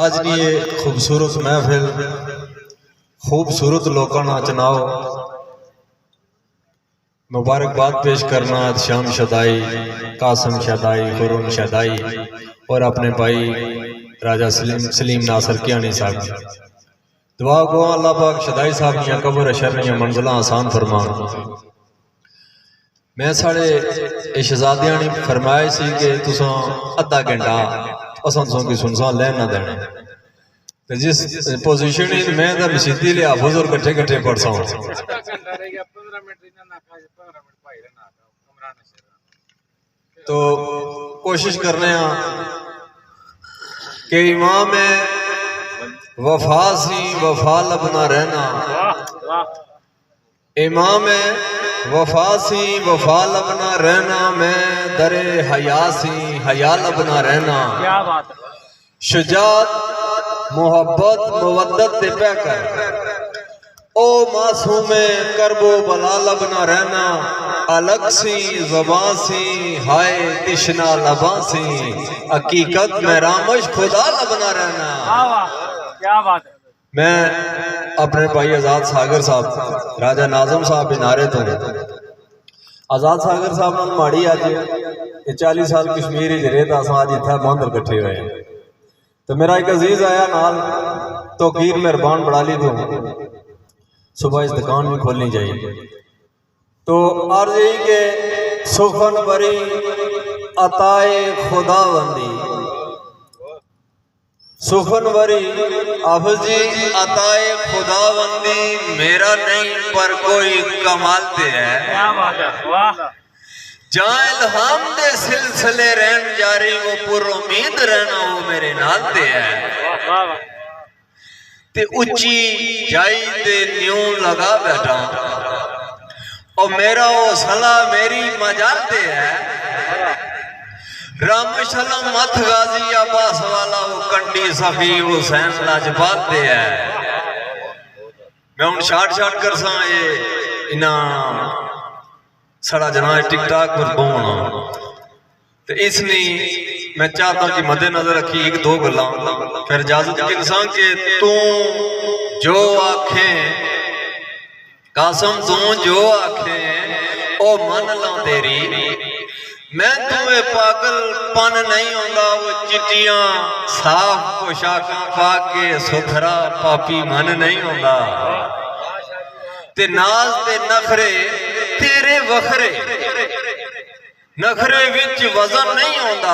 आज की ये खूबसूरत महफिल खूबसूरत लोगों ना चुनाव मुबारकबाद पेश करना शाम शदाई, कासम शदाई, खुरुम शदाई और अपने भाई राजा सलीम नासर कियानी साहब। दुआ गो अल्लाह पाक शदाई साहब की कबर शर मंजिल आसान फरमा। मैं साढ़े शहजादियां ने फरमाया सी कि तुसां अद्धा घंटा असां तुसां की सुनसा लैन ना देना। तो जिस पोजीशन में मैं तो मसीती लिया बुजुर्ग कट्ठे कट्ठे पढ़सा तो कोशिश करने कि इमाम है वफा सी वफा लबना रहना, इमाम है वफा सी वफा लबना रहना, मैं दरे हया सी हया लबना रहना। क्या बात है। शुजात मोहब्बत मुवद्दत दे पैकर ओ मासूमे करबो बला लबना रहना, अलग सी ज़बां सी हाय तिश्ना लबां सी, हकीकत में रामश खुदा लबना रहना। क्या बात है। मैं अपने भाई आजाद सागर साहब राजा नाजम साहब बिनारे तो आजाद सागर साहब नाल माड़ी अज 40 साल कश्मीर ही रहे तो अस अज इतना बंदर कट्ठे हुए। तो मेरा एक अजीज आया नाल तो कीर मेहरबान बड़ा ली तो सुबह इस दुकान भी खोलनी चाहिए। तो अर्ज यही के सुखन बरी अताए खुदाबंदी, सुखनवरी हाफिज जी अताए खुदाबंदी मेरा नहीं पर कोई कमाल दे है। क्या बात है। वाह। जहां इल्हाम दे सिलसिले रहन जारी वो पुर उम्मीद रहना वो मेरे नाल दे है। ते उच्ची जाई ते न्यू लगा बैठा और मेरा वो सला मेरी मजाल दे है। रामशलम मथ गाजी अब्बास वाला वो कंडी सफी हुसैन लाजपात दे है। मैं उन शाट कर सा ये इना साड़ा जना टिकटॉक पर पहुंचना तो इसलिए मैं चाहता हूं कि मद्देनजर रखी एक दो गल्लां फिर इजाजत की इंसान के तू जो आखे कासम तू जो आखे ओ मन ला तेरी, मैं तुम्हें पागलपन नहीं होता वो चिट्टियां साफ पोशाका पा के सुथरा पापी मन नहीं होता। ते नाज ते नखरे तेरे वखरे नखरे विच वजन नहीं होता,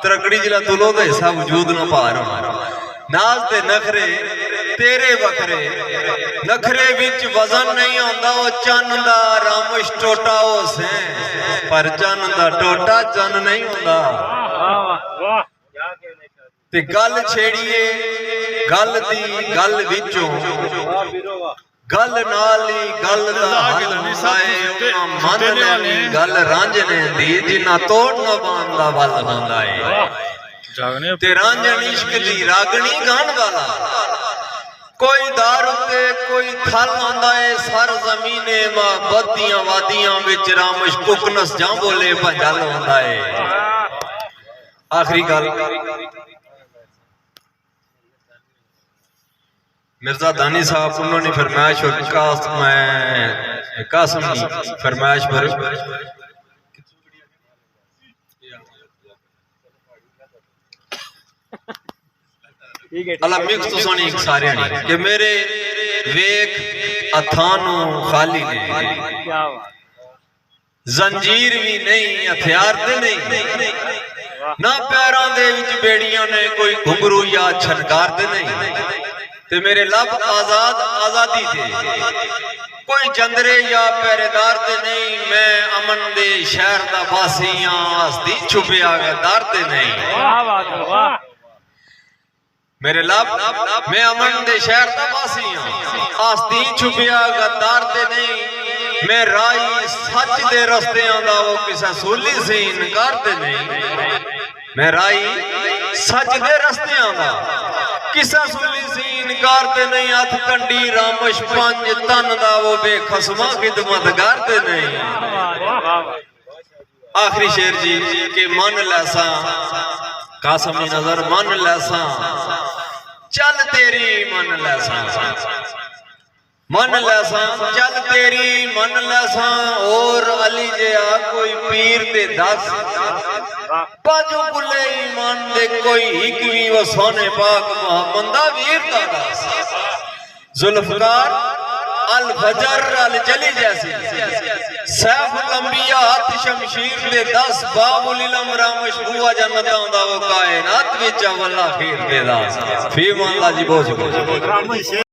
तरकड़ी जिला तुलो का हिस्सा वजूद न पार होना। नाज ते नखरे तेरे वखरे नखरे विच वजन नहीं होता, वो चन दा रामश टोटा हो से पर चन दा टोटा चन नहीं होता। ते गल छेड़िए गल दी गल विचों गल नाली गल दा मन लेनी गल रांझने दी जिन्ना तोड़ न बांधा वल होंदा है। ते रांझन इश्क दी रागनी गान वाला कोई दार उते कोई थल आंदा है। सर जमीने मोहब्बत दियां वादियां विच रामश कुकनस जां बोले भजल होंदा है। आखिरी गल मिर्जा दानी साहब उन्होंने फरमाइश और कासम की फरमाइश पर अल्लाह मिक्स तो सुनी सारे कि मेरे वेख अथानू खाली ने जंजीर भी नहीं हथियार दे नहीं ना पैरों दे विच बेड़ियां ने कोई घुंघरू या छनकार दे नहीं ते मेरे लब आजाद आजादी दे कोई जंदरे या पहरेदार दे नहीं। मैं अमन दे शहर दा वासी हां हस्ती छुपिया गद्दार दे नहीं। मेरे लब मैं अमन दे शहर दा वासी हां हस्ती छुपिया गद्दार दे नहीं। मैं राही सच दे रस्ते आंदा वो किसा सूली से इनकार दे नहीं। मैं राही सच दे रस्ते आंदा किसा सूली से इनकार दे नहीं। हथ कंडी रामश पंज तन दा वो बेखसमा खिदमतगार दे नहीं। आखिरी शेर जी के मन लैसा कासम नजर मन लैसा चल तेरी मन लैसा चल तेरी मन लैसा और अली जया कोई पीर दे दस बाजू बुले ईमान दे कोई हिकवी व सोने पाक मोहम्मद दा वीर दा दस जुल्फकार अल फजर अल जली जैसी सैफुल अंबिया हाथ शमशीर दे 10 बाबुल इलम रामश बुआ जन्नतां दा वो कायनात विच अवला खीर दे दास फी मान ला जी बहुत